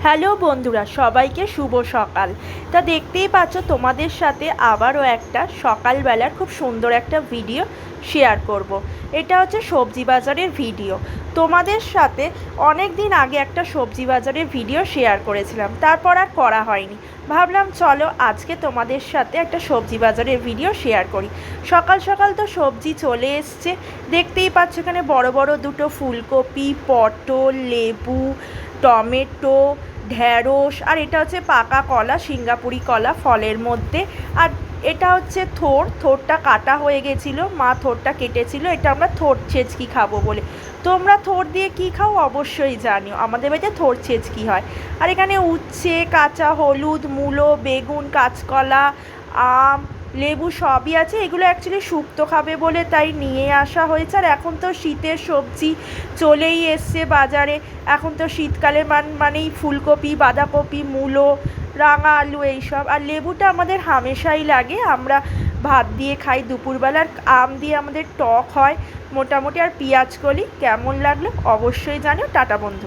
Hello বন্ধুরা, সবাইকে শুভ সকাল। তা দেখতেই পাচ্ছ তোমাদের সাথে আবারও একটা সকালবেলার খুব সুন্দর একটা ভিডিও শেয়ার করব। এটা হচ্ছে সবজি বাজারের ভিডিও। তোমাদের সাথে অনেক দিন আগে একটা সবজি বাজারের ভিডিও শেয়ার করেছিলাম, তারপর আর করা হয়নি। ভাবলাম চলো আজকে তোমাদের সাথে একটা সবজি বাজারের ভিডিও শেয়ার করি। সকাল সকাল তো সবজি চলে এসছে, দেখতেই পাচ্ছ এখানে বড় বড় দুটো ফুলকপি, পটল, লেবু, টমেটো, ঢ্যাঁড়স, আর এটা হচ্ছে পাকা কলা, সিঙ্গাপুরি কলা ফলের মধ্যে। আর এটা হচ্ছে থোরটা কাটা হয়ে গেছিলো, মা থোরটা কেটেছিল, এটা আমরা থোর ছেঁচকি খাবো বলে। তোমরা থোর দিয়ে কী খাও অবশ্যই জানিও, আমাদের বাড়িতে থোর ছেঁচকি হয়। আর এখানে উচ্ছে, কাঁচা হলুদ, মূলো, বেগুন, কাঁচকলা, আম, লেবু সবই আছে। এগুলো অ্যাকচুয়ালি শুক্তো খাবে বলে তাই নিয়ে আসা হয়েছে। আর এখন তো শীতের সবজি চলেই এসছে বাজারে। এখন তো শীতকালে মানেই ফুলকপি, বাঁধাকপি, মূলো, রাঙা আলু এইসব। আর লেবুটা আমাদের হামেশাই লাগে, আমরা ভাত দিয়ে খাই দুপুরবেলার। আম দিয়ে আমাদের টক হয় মোটামুটি। আর পেঁয়াজ কলি কেমন লাগলো অবশ্যই জানিও। টাটা বন্ধু।